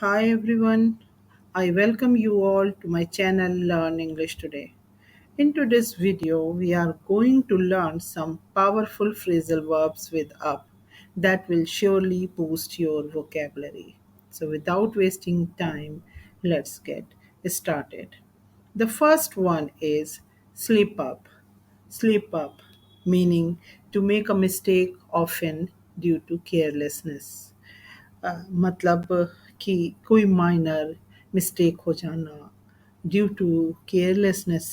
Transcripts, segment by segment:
Hi everyone, I welcome you all to my channel Learn English Today. In today's video, we are going to learn some powerful phrasal verbs with up that will surely boost your vocabulary. So without wasting time, let's get started. The first one is slip up. Slip up, meaning to make a mistake often due to carelessness. मतलब कि कोई minor mistake हो जाना due to carelessness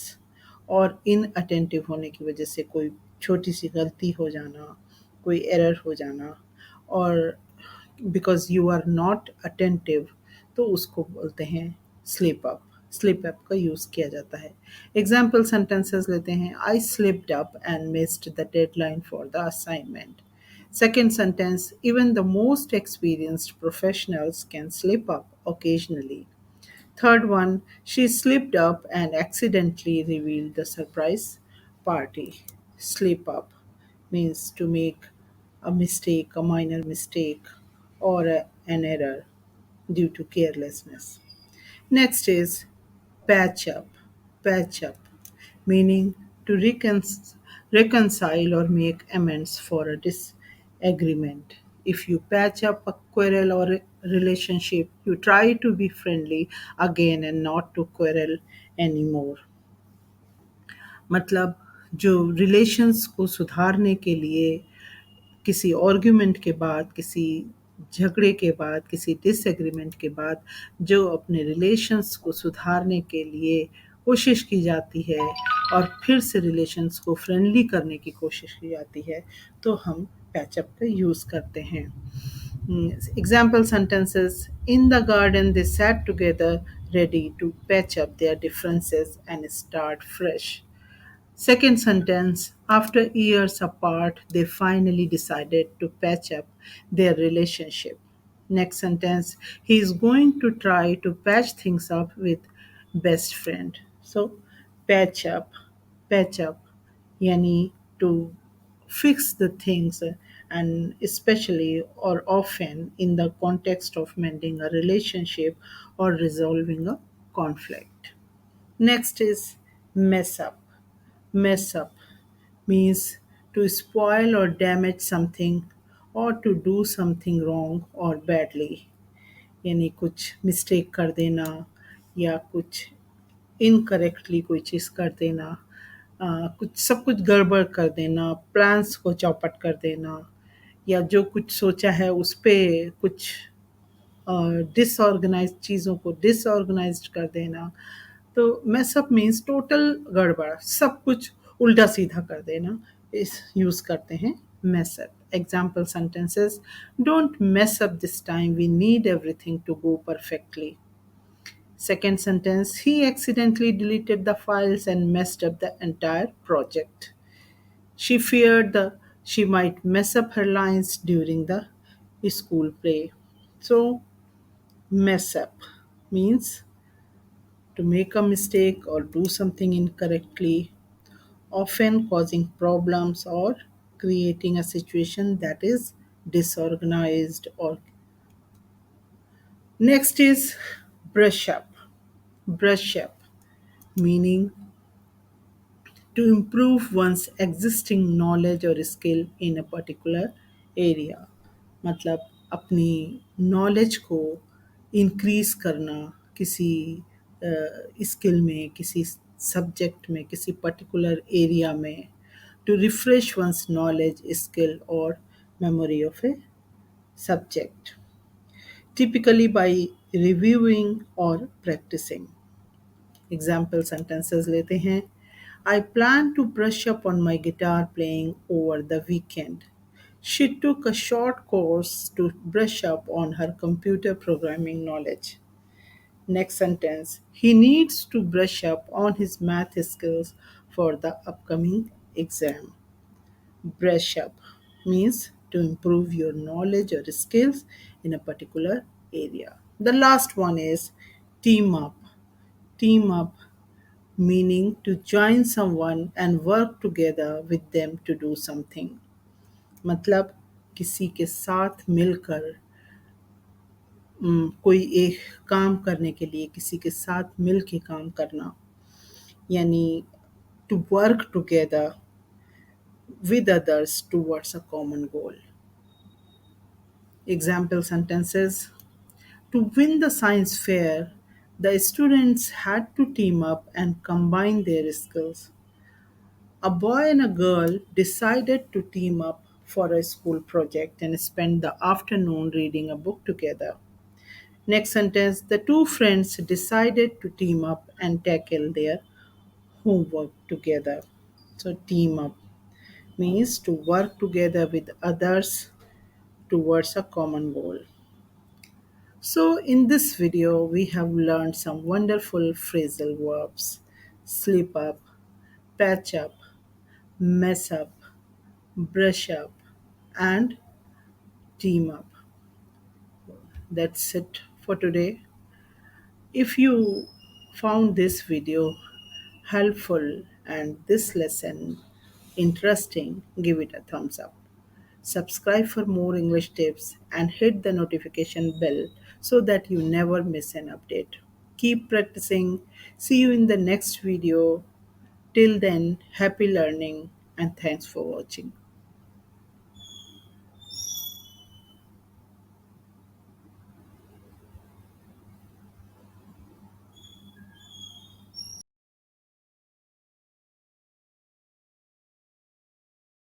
और inattentive होने की वजह से कोई छोटी सी गलती हो जाना, कोई एरर हो जाना और because you are not attentive तो उसको बोलते हैं स्लिप अप। स्लिप अप का यूज़ किया जाता है। एग्जाम्पल सेंटेंसेस लेते हैं। I slipped up and missed the deadline for the assignment. Second sentence, even the most experienced professionals can slip up occasionally. Third one, she slipped up and accidentally revealed the surprise party. Slip up means to make a mistake, a minor mistake, or an error due to carelessness. Next is patch up. Patch up, meaning to reconcile or make amends for a disagreement. If you patch up a quarrel or a relationship, you try to be friendly again and not to quarrel anymore. मतलब जो relations को सुधारने के लिए किसी argument के बाद, किसी झगड़े के बाद, किसी डिसएग्रीमेंट के बाद जो अपने रिलेशंस को सुधारने के लिए कोशिश की जाती है और फिर से रिलेशंस को फ्रेंडली करने की कोशिश की जाती है, तो हम पैचअप का यूज़ करते हैं। Example sentences, in the garden they sat together ready to patch up their differences and start fresh. Second sentence, after years apart, they finally decided to patch up their relationship. Next sentence, he is going to try to patch things up with best friend. So, patch up, patch up, yani to fix the things and especially or often in the context of mending a relationship or resolving a conflict. Next is mess up. Mess up means to spoil or damage something or to do something wrong or badly. यानी कुछ mistake कर देना या कुछ incorrectly कोई चीज़ कर देना, कुछ सब कुछ गड़बड़ कर देना, प्लान्स को चौपट कर देना या जो कुछ सोचा है उस पे कुछ डिसऑर्गेनाइज्ड चीज़ों को डिसऑर्गेनाइज्ड कर देना। तो मैसअप मीन्स टोटल गड़बड़, सब कुछ उल्टा सीधा कर देना, इस यूज़ करते हैं mess up. Example sentences, don't mess up this time, we need everything to go perfectly. Second sentence, he accidentally deleted the files and messed up the entire project. She feared she might mess up her lines during the school play. So, mess up means to make a mistake or do something incorrectly, often causing problems or creating a situation that is disorganized or. Next is brush up. Brush up meaning to improve one's existing knowledge or skill in a particular area. मतलब अपनी knowledge को increase करना किसी skill में, किसी subject में, किसी particular area में, to refresh one's knowledge, skill or memory of a subject, typically by reviewing or practicing. Example sentences लेते हैं। I plan to brush up on my guitar playing over the weekend. She took a short course to brush up on her computer programming knowledge. Next sentence, he needs to brush up on his math skills for the upcoming exam. Brush up means to improve your knowledge or skills in a particular area. The last one is team up. Team up meaning to join someone and work together with them to do something. मतलब किसी के साथ मिलकर कोई एक काम करने के लिए किसी के साथ मिल के काम करना, यानी to work together with others towards a common goal. Example sentences: to win the science fair, the students had to team up and combine their skills. A boy and a girl decided to team up for a school project and spend the afternoon reading a book together. Next sentence: the two friends decided to team up and tackle their homework together. So, team up means to work together with others towards a common goal. So, in this video, we have learned some wonderful phrasal verbs: slip up, patch up, mess up, brush up, and team up. That's it for today. If you found this video helpful and this lesson interesting, give it a thumbs up. Subscribe for more English tips and hit the notification bell so that you never miss an update. Keep practicing. See you in the next video. Till then, happy learning and thanks for watching.